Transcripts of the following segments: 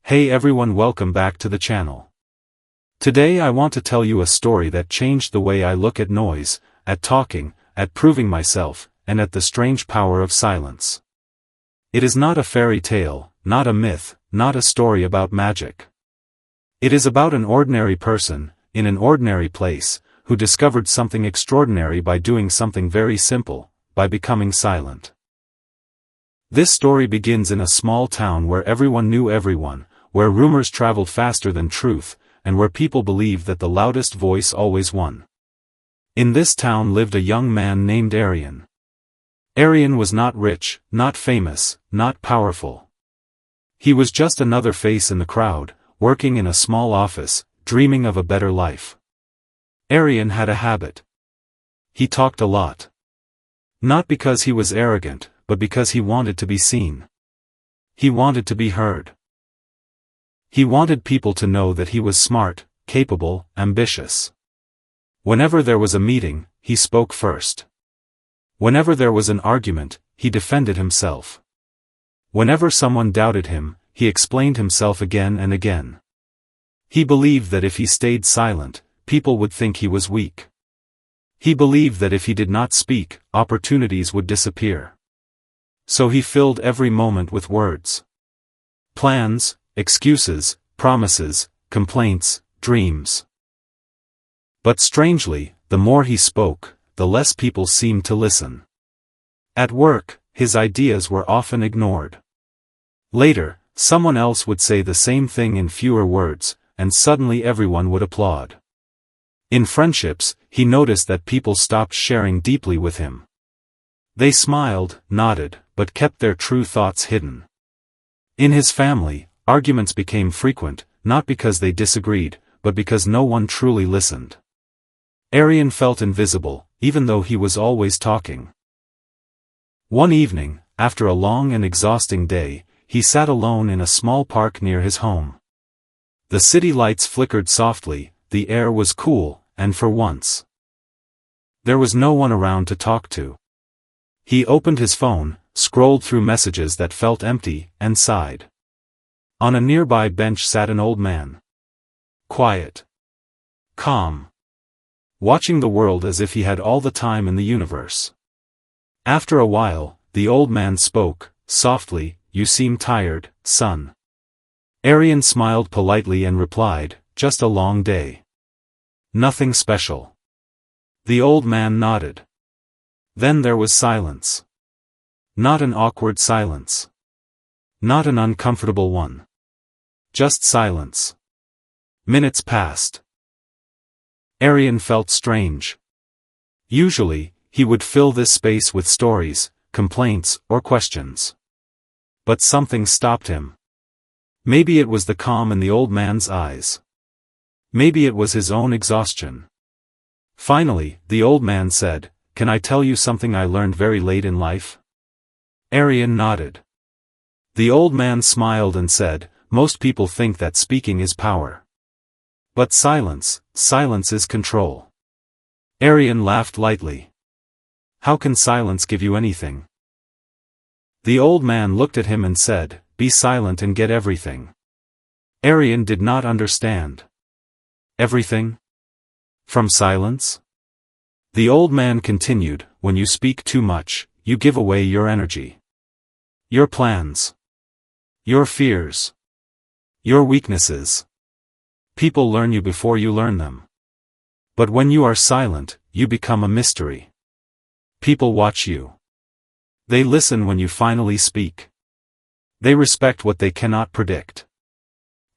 Hey everyone, welcome back to the channel. Today I want to tell you a story that changed the way I look at noise, at talking, at proving myself, and at the strange power of silence. It is not a fairy tale, not a myth, not a story about magic. It is about an ordinary person, in an ordinary place, who discovered something extraordinary by doing something very simple, by becoming silent. This story begins in a small town where everyone knew everyone, where rumors traveled faster than truth, and where people believed that the loudest voice always won. In this town lived a young man named Arian. Arian was not rich, not famous, not powerful. He was just another face in the crowd, working in a small office, dreaming of a better life. Arian had a habit. He talked a lot. Not because he was arrogant, but because he wanted to be seen. He wanted to be heard. He wanted people to know that he was smart, capable, ambitious. Whenever there was a meeting, he spoke first. Whenever there was an argument, he defended himself. Whenever someone doubted him, he explained himself again and again. He believed that if he stayed silent, people would think he was weak. He believed that if he did not speak, opportunities would disappear. So he filled every moment with words. Plans, excuses, promises, complaints, dreams. But strangely, the more he spoke, the less people seemed to listen. At work, his ideas were often ignored. Later, someone else would say the same thing in fewer words, and suddenly everyone would applaud. In friendships, he noticed that people stopped sharing deeply with him. They smiled, nodded, but kept their true thoughts hidden. In his family, arguments became frequent, not because they disagreed, but because no one truly listened. Arian felt invisible, even though he was always talking. One evening, after a long and exhausting day, he sat alone in a small park near his home. The city lights flickered softly, the air was cool, and for once, there was no one around to talk to. He opened his phone, scrolled through messages that felt empty, and sighed. On a nearby bench sat an old man. Quiet. Calm. Watching the world as if he had all the time in the universe. After a while, the old man spoke, softly, "You seem tired, son." Arian smiled politely and replied, "Just a long day. Nothing special." The old man nodded. Then there was silence. Not an awkward silence. Not an uncomfortable one. Just silence. Minutes passed. Arian felt strange. Usually, he would fill this space with stories, complaints, or questions. But something stopped him. Maybe it was the calm in the old man's eyes. Maybe it was his own exhaustion. Finally, the old man said, "Can I tell you something I learned very late in life?" Arian nodded. The old man smiled and said, "Most people think that speaking is power. But silence is control." Arian laughed lightly. "How can silence give you anything?" The old man looked at him and said, "Be silent and get everything." Arian did not understand. Everything? From silence? The old man continued, "When you speak too much, you give away your energy. Your plans. Your fears. Your weaknesses. People learn you before you learn them. But when you are silent, you become a mystery. People watch you. They listen when you finally speak. They respect what they cannot predict."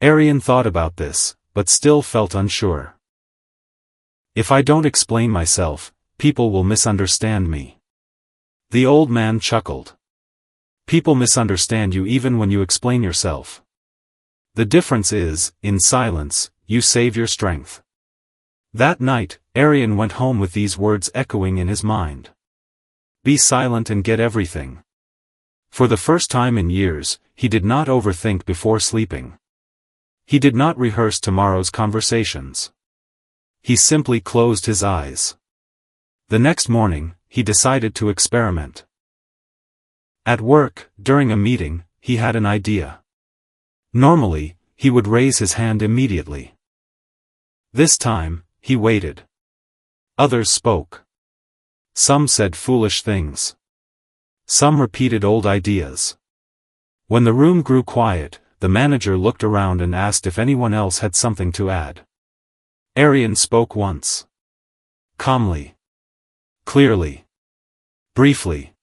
Arian thought about this, but still felt unsure. "If I don't explain myself, people will misunderstand me." The old man chuckled. "People misunderstand you even when you explain yourself. The difference is, in silence, you save your strength." That night, Arian went home with these words echoing in his mind. Be silent and get everything. For the first time in years, he did not overthink before sleeping. He did not rehearse tomorrow's conversations. He simply closed his eyes. The next morning, he decided to experiment. At work, during a meeting, he had an idea. Normally, he would raise his hand immediately. This time, he waited. Others spoke. Some said foolish things. Some repeated old ideas. When the room grew quiet, the manager looked around and asked if anyone else had something to add. Arian spoke once. Calmly. Clearly. Briefly.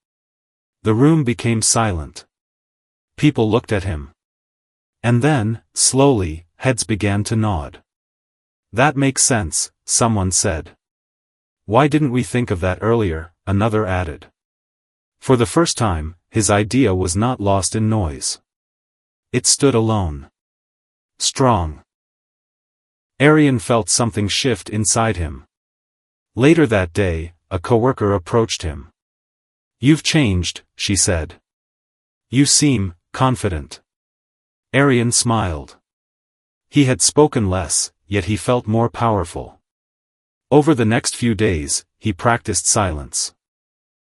The room became silent. People looked at him. And then, slowly, heads began to nod. That makes sense, someone said. Why didn't we think of that earlier, another added. For the first time, his idea was not lost in noise. It stood alone. Strong. Arian felt something shift inside him. Later that day, a coworker approached him. "You've changed," she said. "You seem confident." Arian smiled. He had spoken less, yet he felt more powerful. Over the next few days, he practiced silence.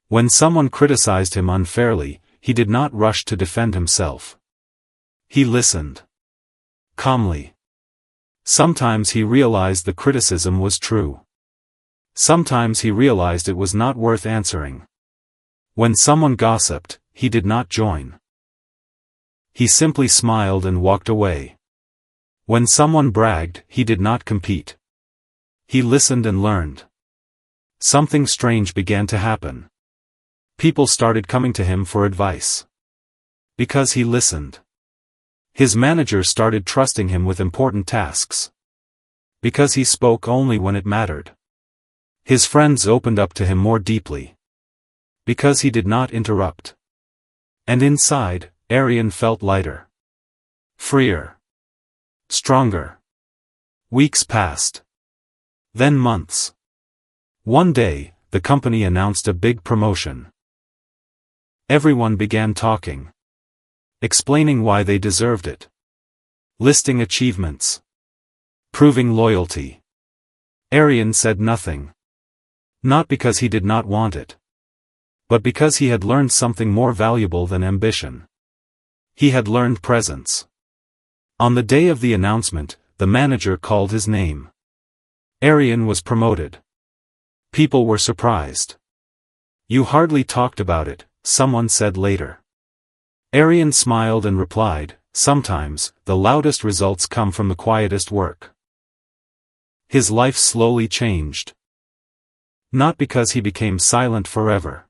When someone criticized him unfairly, he did not rush to defend himself. He listened. Calmly. Sometimes he realized the criticism was true. Sometimes he realized it was not worth answering. When someone gossiped, he did not join. He simply smiled and walked away. When someone bragged, he did not compete. He listened and learned. Something strange began to happen. People started coming to him for advice. Because he listened. His manager started trusting him with important tasks. Because he spoke only when it mattered. His friends opened up to him more deeply. Because he did not interrupt. And inside, Arian felt lighter. Freer. Stronger. Weeks passed. Then months. One day, the company announced a big promotion. Everyone began talking. Explaining why they deserved it. Listing achievements. Proving loyalty. Arian said nothing. Not because he did not want it. But because he had learned something more valuable than ambition. He had learned presence. On the day of the announcement, the manager called his name. Arian was promoted. People were surprised. "You hardly talked about it," someone said later. Arian smiled and replied, "Sometimes, the loudest results come from the quietest work." His life slowly changed. Not because he became silent forever.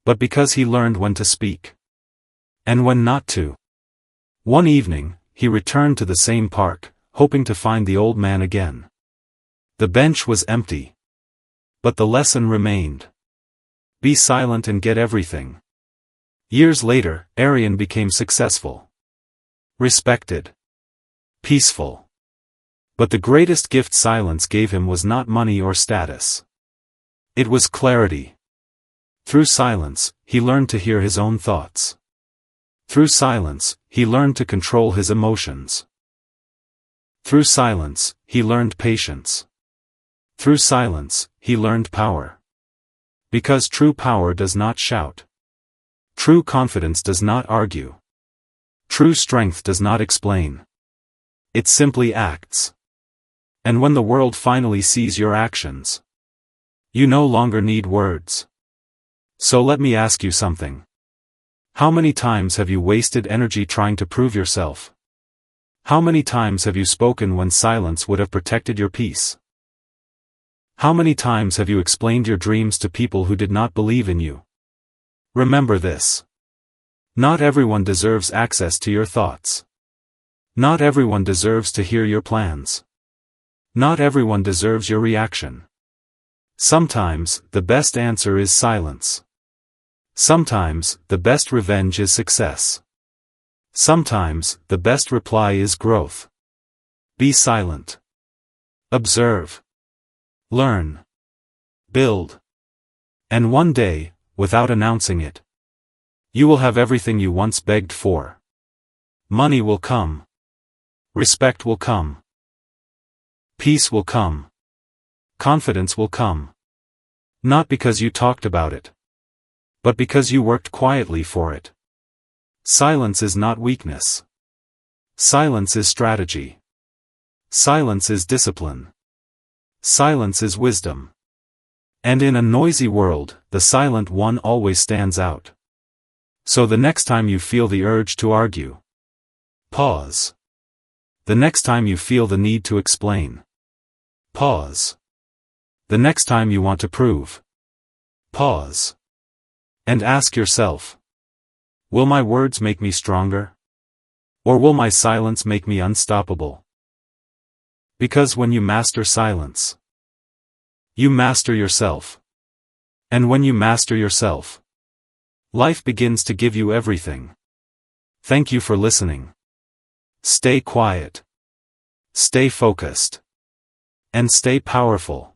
But because he learned when to speak. And when not to. One evening, he returned to the same park, hoping to find the old man again. The bench was empty. But the lesson remained. Be silent and get everything. Years later, Arian became successful. Respected. Peaceful. But the greatest gift silence gave him was not money or status. It was clarity. Through silence, he learned to hear his own thoughts. Through silence, he learned to control his emotions. Through silence, he learned patience. Through silence, he learned power. Because true power does not shout. True confidence does not argue. True strength does not explain. It simply acts. And when the world finally sees your actions, you no longer need words. So let me ask you something. How many times have you wasted energy trying to prove yourself? How many times have you spoken when silence would have protected your peace? How many times have you explained your dreams to people who did not believe in you? Remember this. Not everyone deserves access to your thoughts. Not everyone deserves to hear your plans. Not everyone deserves your reaction. Sometimes, the best answer is silence. Sometimes, the best revenge is success. Sometimes, the best reply is growth. Be silent. Observe. Learn. Build. And one day, without announcing it, you will have everything you once begged for. Money will come. Respect will come. Peace will come. Confidence will come. Not because you talked about it, but because you worked quietly for it. Silence is not weakness. Silence is strategy. Silence is discipline. Silence is wisdom. And in a noisy world, the silent one always stands out. So the next time you feel the urge to argue, pause. The next time you feel the need to explain, pause. The next time you want to prove, pause. And ask yourself, will my words make me stronger? Or will my silence make me unstoppable? Because when you master silence, you master yourself. And when you master yourself, life begins to give you everything. Thank you for listening. Stay quiet. Stay focused. And stay powerful.